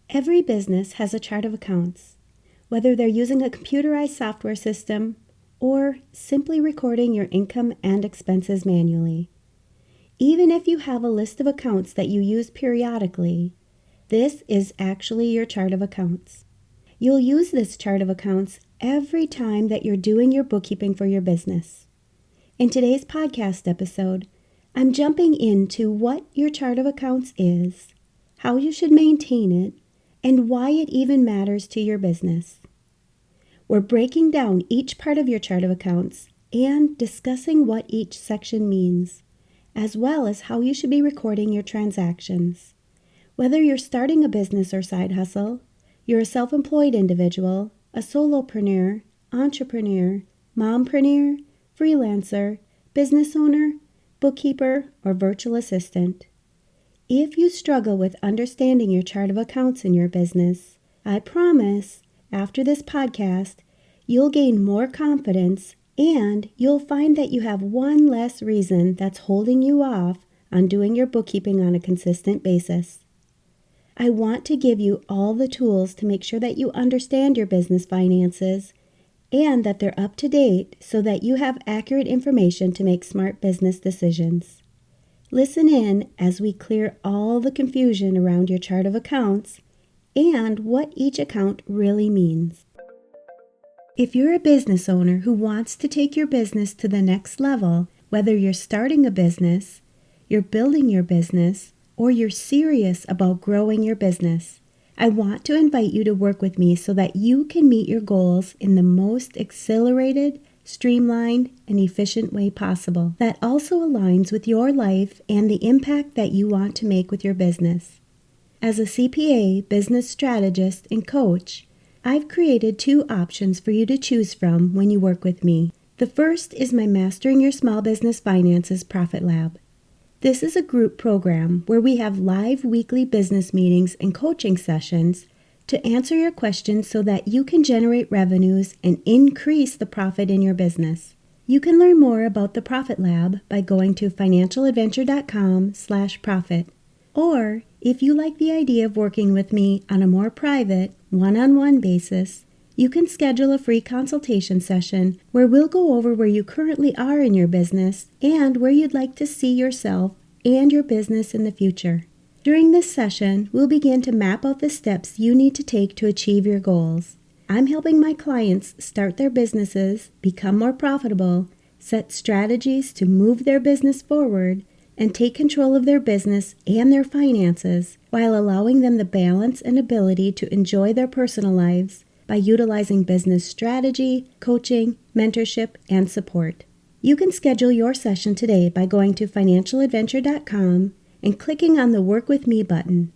Every business has a chart of accounts, whether they're using a computerized software system or simply recording your income and expenses manually. Even if you have a list of accounts that you use periodically, this is actually your chart of accounts. You'll use this chart of accounts every time that you're doing your bookkeeping for your business. In today's podcast episode, I'm jumping into what your chart of accounts is, how you should maintain it, and why it even matters to your business. We're breaking down each part of your chart of accounts and discussing what each section means, as well as how you should be recording your transactions. Whether you're starting a business or side hustle, you're a self-employed individual, a solopreneur, entrepreneur, mompreneur, freelancer, business owner, bookkeeper, or virtual assistant. If you struggle with understanding your chart of accounts in your business, I promise, after this podcast, you'll gain more confidence and you'll find that you have one less reason that's holding you off on doing your bookkeeping on a consistent basis. I want to give you all the tools to make sure that you understand your business finances and that they're up to date so that you have accurate information to make smart business decisions. Listen in as we clear all the confusion around your chart of accounts and what each account really means. If you're a business owner who wants to take your business to the next level, whether you're starting a business, you're building your business, or you're serious about growing your business, I want to invite you to work with me so that you can meet your goals in the most accelerated, streamlined, and efficient way possible that also aligns with your life and the impact that you want to make with your business. As a CPA, business strategist, and coach, I've created two options for you to choose from when you work with me. The first is my Mastering Your Small Business Finances Profit Lab. This is a group program where we have live weekly business meetings and coaching sessions to answer your questions so that you can generate revenues and increase the profit in your business. You can learn more about the Profit Lab by going to financialadventure.com/profit. Or, if you like the idea of working with me on a more private, one-on-one basis, you can schedule a free consultation session where we'll go over where you currently are in your business and where you'd like to see yourself and your business in the future. During this session, we'll begin to map out the steps you need to take to achieve your goals. I'm helping my clients start their businesses, become more profitable, set strategies to move their business forward, and take control of their business and their finances while allowing them the balance and ability to enjoy their personal lives by utilizing business strategy, coaching, mentorship, and support. You can schedule your session today by going to financialadventure.com and clicking on the Work With Me button.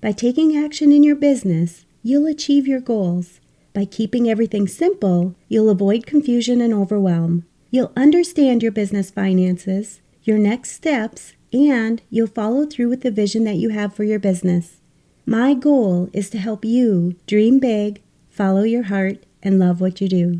By taking action in your business, you'll achieve your goals. By keeping everything simple, you'll avoid confusion and overwhelm. You'll understand your business finances, your next steps, and you'll follow through with the vision that you have for your business. My goal is to help you dream big, follow your heart, and love what you do.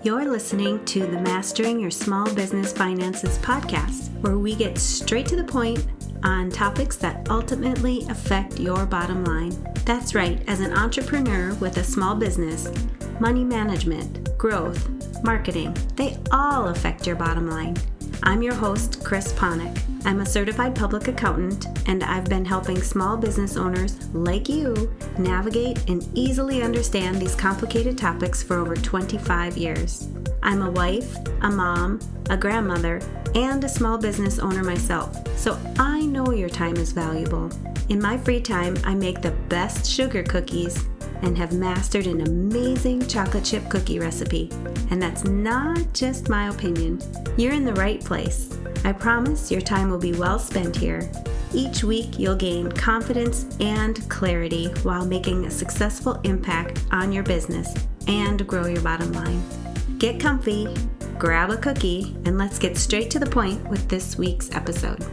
You're listening to the Mastering Your Small Business Finances podcast, where we get straight to the point on topics that ultimately affect your bottom line. That's right, as an entrepreneur with a small business, money management, growth, marketing, they all affect your bottom line. I'm your host, Chris Ponick. I'm a certified public accountant, and I've been helping small business owners like you navigate and easily understand these complicated topics for over 25 years. I'm a wife, a mom, a grandmother, and a small business owner myself, so I know your time is valuable. In my free time, I make the best sugar cookies and have mastered an amazing chocolate chip cookie recipe. And that's not just my opinion. You're in the right place. I promise your time will be well spent here. Each week, you'll gain confidence and clarity while making a successful impact on your business and grow your bottom line. Get comfy, grab a cookie, and let's get straight to the point with this week's episode.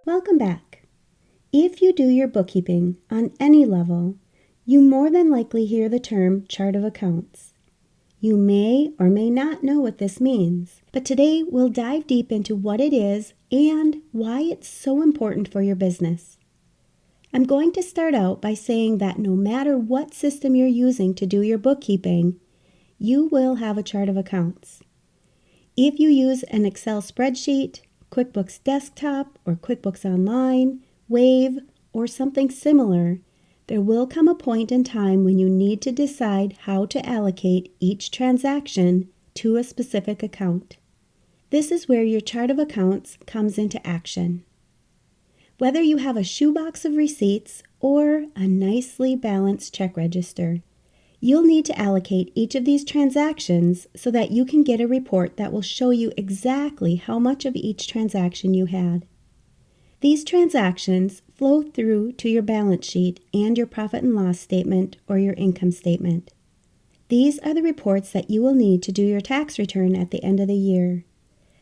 Welcome back. If you do your bookkeeping on any level, You more than likely hear the term chart of accounts. You may or may not know what this means, but today we'll dive deep into what it is and why it's so important for your business. I'm going to start out by saying that no matter what system you're using to do your bookkeeping, you will have a chart of accounts. If you use an Excel spreadsheet, QuickBooks Desktop, or QuickBooks Online, Wave, or something similar, there will come a point in time when you need to decide how to allocate each transaction to a specific account. This is where your chart of accounts comes into action. Whether you have a shoebox of receipts or a nicely balanced check register, you'll need to allocate each of these transactions so that you can get a report that will show you exactly how much of each transaction you had. These transactions flow through to your balance sheet and your profit and loss statement or your income statement. These are the reports that you will need to do your tax return at the end of the year.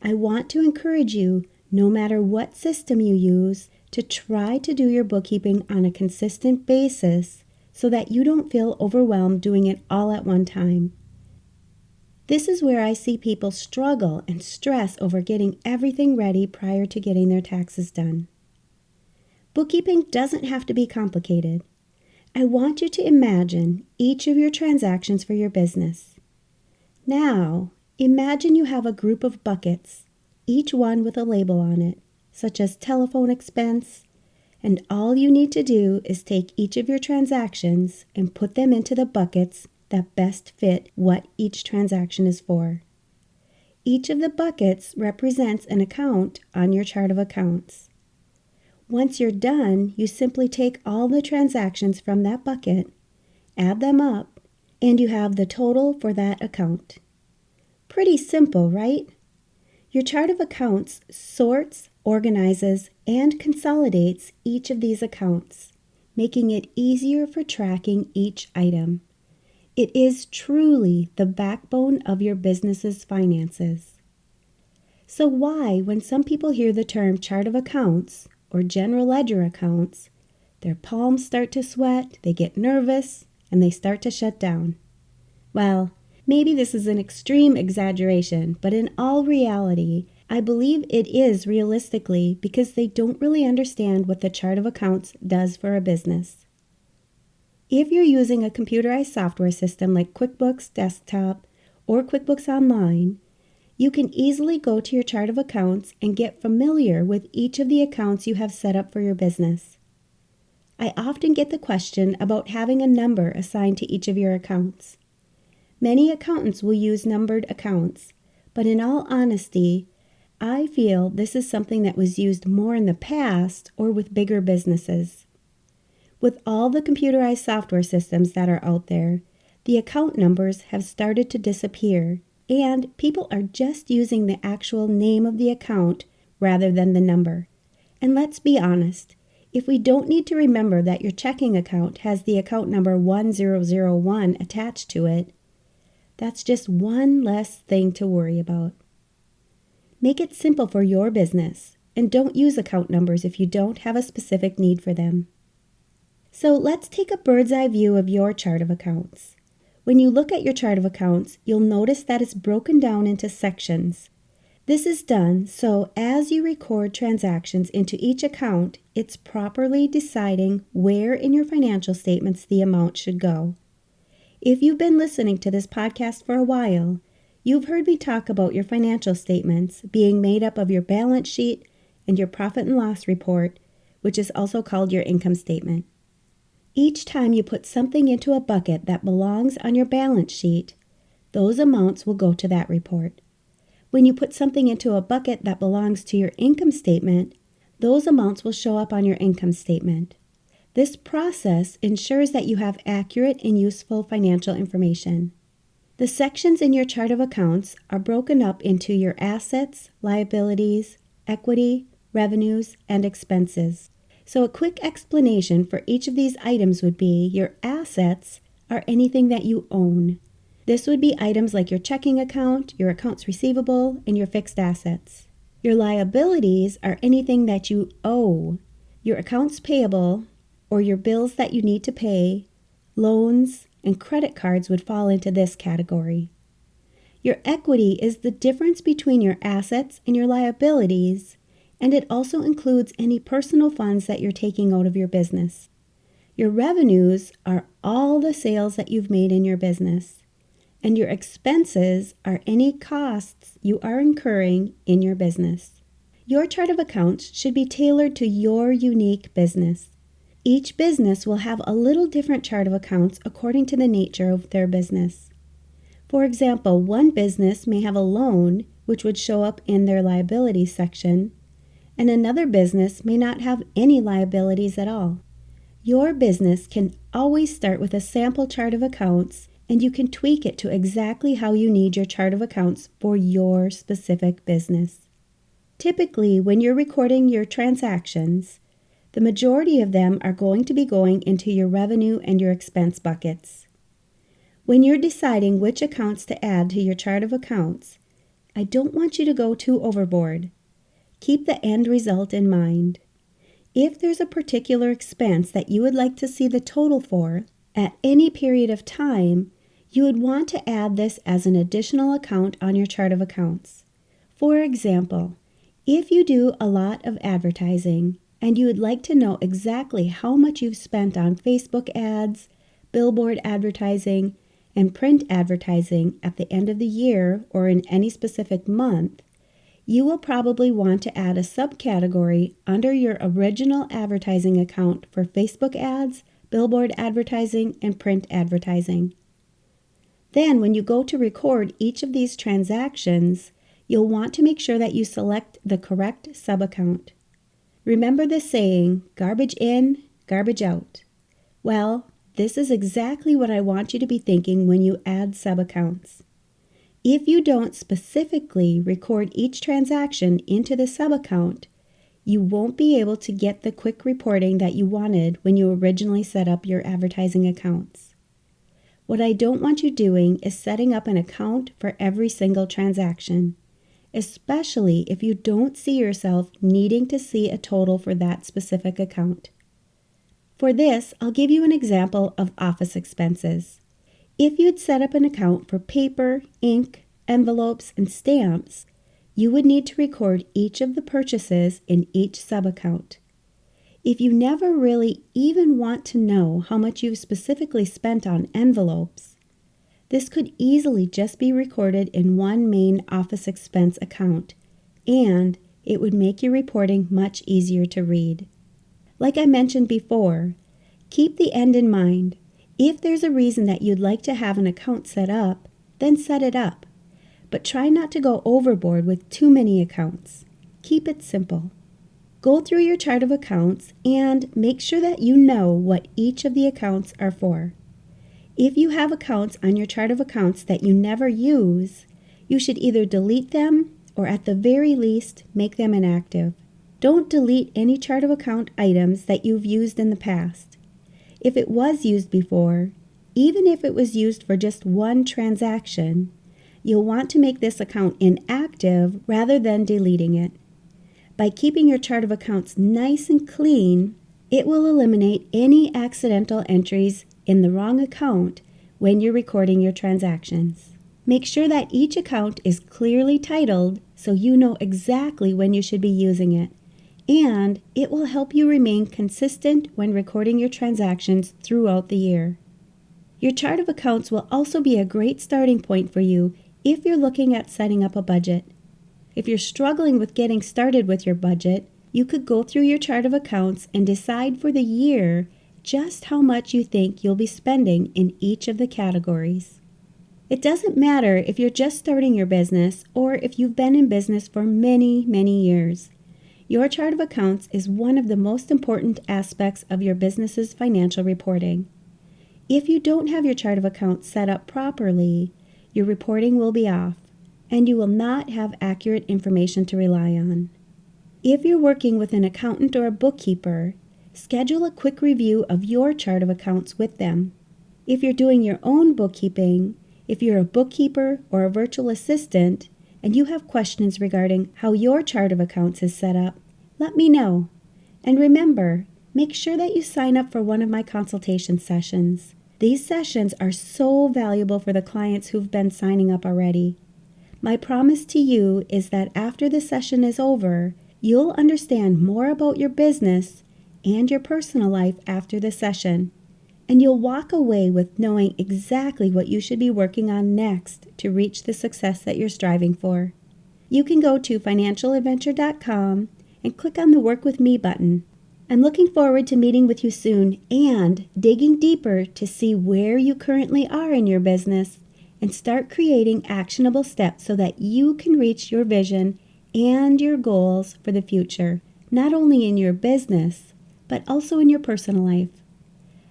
I want to encourage you, no matter what system you use, to try to do your bookkeeping on a consistent basis so that you don't feel overwhelmed doing it all at one time. This is where I see people struggle and stress over getting everything ready prior to getting their taxes done. Bookkeeping doesn't have to be complicated. I want you to imagine each of your transactions for your business. Now, imagine you have a group of buckets, each one with a label on it, such as telephone expense, and all you need to do is take each of your transactions and put them into the buckets that best fit what each transaction is for. Each of the buckets represents an account on your chart of accounts. Once you're done, you simply take all the transactions from that bucket, add them up, and you have the total for that account. Pretty simple, right? Your chart of accounts sorts, organizes, and consolidates each of these accounts, making it easier for tracking each item. It is truly the backbone of your business's finances. So why, when some people hear the term chart of accounts or general ledger accounts, their palms start to sweat, they get nervous, and they start to shut down? Well, maybe this is an extreme exaggeration, but in all reality, I believe it is realistically because they don't really understand what the chart of accounts does for a business. If you're using a computerized software system like QuickBooks Desktop or QuickBooks Online, you can easily go to your chart of accounts and get familiar with each of the accounts you have set up for your business. I often get the question about having a number assigned to each of your accounts. Many accountants will use numbered accounts, but in all honesty, I feel this is something that was used more in the past or with bigger businesses. With all the computerized software systems that are out there, the account numbers have started to disappear, and people are just using the actual name of the account rather than the number. And let's be honest, if we don't need to remember that your checking account has the account number 1001 attached to it, that's just one less thing to worry about. Make it simple for your business, and don't use account numbers if you don't have a specific need for them. So let's take a bird's eye view of your chart of accounts. When you look at your chart of accounts, you'll notice that it's broken down into sections. This is done so as you record transactions into each account, it's properly deciding where in your financial statements the amount should go. If you've been listening to this podcast for a while, you've heard me talk about your financial statements being made up of your balance sheet and your profit and loss report, which is also called your income statement. Each time you put something into a bucket that belongs on your balance sheet, those amounts will go to that report. When you put something into a bucket that belongs to your income statement, those amounts will show up on your income statement. This process ensures that you have accurate and useful financial information. The sections in your chart of accounts are broken up into your assets, liabilities, equity, revenues, and expenses. So a quick explanation for each of these items would be your assets are anything that you own. This would be items like your checking account, your accounts receivable, and your fixed assets. Your liabilities are anything that you owe, your accounts payable, or your bills that you need to pay, loans, and credit cards would fall into this category. Your equity is the difference between your assets and your liabilities, and it also includes any personal funds that you're taking out of your business. Your revenues are all the sales that you've made in your business, and your expenses are any costs you are incurring in your business. Your chart of accounts should be tailored to your unique business. Each business will have a little different chart of accounts according to the nature of their business. For example, one business may have a loan, which would show up in their liabilities section, and another business may not have any liabilities at all. Your business can always start with a sample chart of accounts, and you can tweak it to exactly how you need your chart of accounts for your specific business. Typically, when you're recording your transactions, the majority of them are going to be going into your revenue and your expense buckets. When you're deciding which accounts to add to your chart of accounts, I don't want you to go too overboard. Keep the end result in mind. If there's a particular expense that you would like to see the total for at any period of time, you would want to add this as an additional account on your chart of accounts. For example, if you do a lot of advertising and you would like to know exactly how much you've spent on Facebook ads, billboard advertising, and print advertising at the end of the year or in any specific month, you will probably want to add a subcategory under your original advertising account for Facebook ads, billboard advertising, and print advertising. Then, when you go to record each of these transactions, you'll want to make sure that you select the correct subaccount. Remember the saying, garbage in, garbage out. Well, this is exactly what I want you to be thinking when you add subaccounts. If you don't specifically record each transaction into the subaccount, you won't be able to get the quick reporting that you wanted when you originally set up your advertising accounts. What I don't want you doing is setting up an account for every single transaction, especially if you don't see yourself needing to see a total for that specific account. For this, I'll give you an example of office expenses. If you'd set up an account for paper, ink, envelopes, and stamps, you would need to record each of the purchases in each subaccount. If you never really even want to know how much you've specifically spent on envelopes, this could easily just be recorded in one main office expense account, and it would make your reporting much easier to read. Like I mentioned before, keep the end in mind. If there's a reason that you'd like to have an account set up, then set it up. But try not to go overboard with too many accounts. Keep it simple. Go through your chart of accounts and make sure that you know what each of the accounts are for. If you have accounts on your chart of accounts that you never use, you should either delete them or at the very least make them inactive. Don't delete any chart of account items that you've used in the past. If it was used before, even if it was used for just one transaction, you'll want to make this account inactive rather than deleting it. By keeping your chart of accounts nice and clean, it will eliminate any accidental entries in the wrong account when you're recording your transactions. Make sure that each account is clearly titled so you know exactly when you should be using it, and it will help you remain consistent when recording your transactions throughout the year. Your chart of accounts will also be a great starting point for you if you're looking at setting up a budget. If you're struggling with getting started with your budget, you could go through your chart of accounts and decide for the year just how much you think you'll be spending in each of the categories. It doesn't matter if you're just starting your business or if you've been in business for many, many years. Your chart of accounts is one of the most important aspects of your business's financial reporting. If you don't have your chart of accounts set up properly, your reporting will be off, and you will not have accurate information to rely on. If you're working with an accountant or a bookkeeper, schedule a quick review of your chart of accounts with them. If you're doing your own bookkeeping, if you're a bookkeeper or a virtual assistant, and you have questions regarding how your chart of accounts is set up, let me know. And remember, make sure that you sign up for one of my consultation sessions. These sessions are so valuable for the clients who've been signing up already. My promise to you is that after the session is over, you'll understand more about your business and your personal life after the session, and you'll walk away with knowing exactly what you should be working on next to reach the success that you're striving for. You can go to financialadventure.com and click on the Work With Me button. I'm looking forward to meeting with you soon and digging deeper to see where you currently are in your business and start creating actionable steps so that you can reach your vision and your goals for the future, not only in your business, but also in your personal life.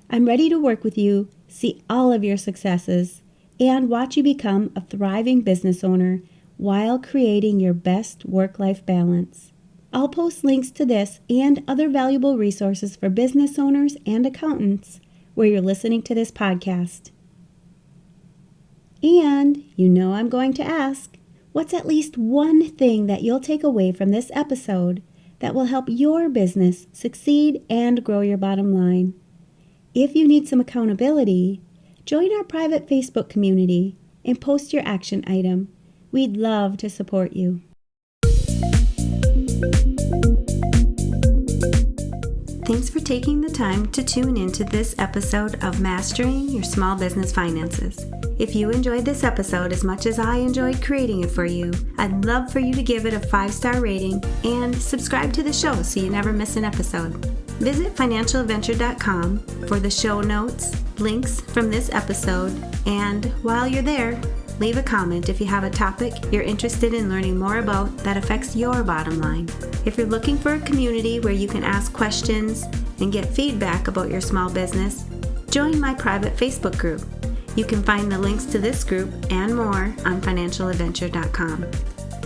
I'm ready to work with you, see all of your successes, and watch you become a thriving business owner while creating your best work-life balance. I'll post links to this and other valuable resources for business owners and accountants where you're listening to this podcast. And you know I'm going to ask, what's at least one thing that you'll take away from this episode that will help your business succeed and grow your bottom line? If you need some accountability, join our private Facebook community and post your action item. We'd love to support you. Thanks for taking the time to tune into this episode of Mastering Your Small Business Finances. If you enjoyed this episode as much as I enjoyed creating it for you, I'd love for you to give it a 5-star rating and subscribe to the show so you never miss an episode. Visit financialadventure.com for the show notes, links from this episode, and while you're there, leave a comment if you have a topic you're interested in learning more about that affects your bottom line. If you're looking for a community where you can ask questions and get feedback about your small business, join my private Facebook group. You can find the links to this group and more on financialadventure.com.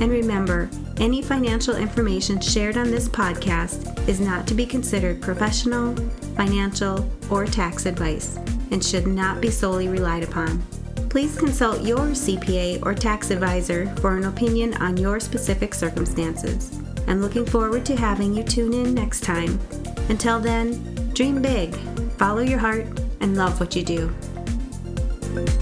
And remember, any financial information shared on this podcast is not to be considered professional, financial, or tax advice and should not be solely relied upon. Please consult your CPA or tax advisor for an opinion on your specific circumstances. I'm looking forward to having you tune in next time. Until then, dream big, follow your heart, and love what you do.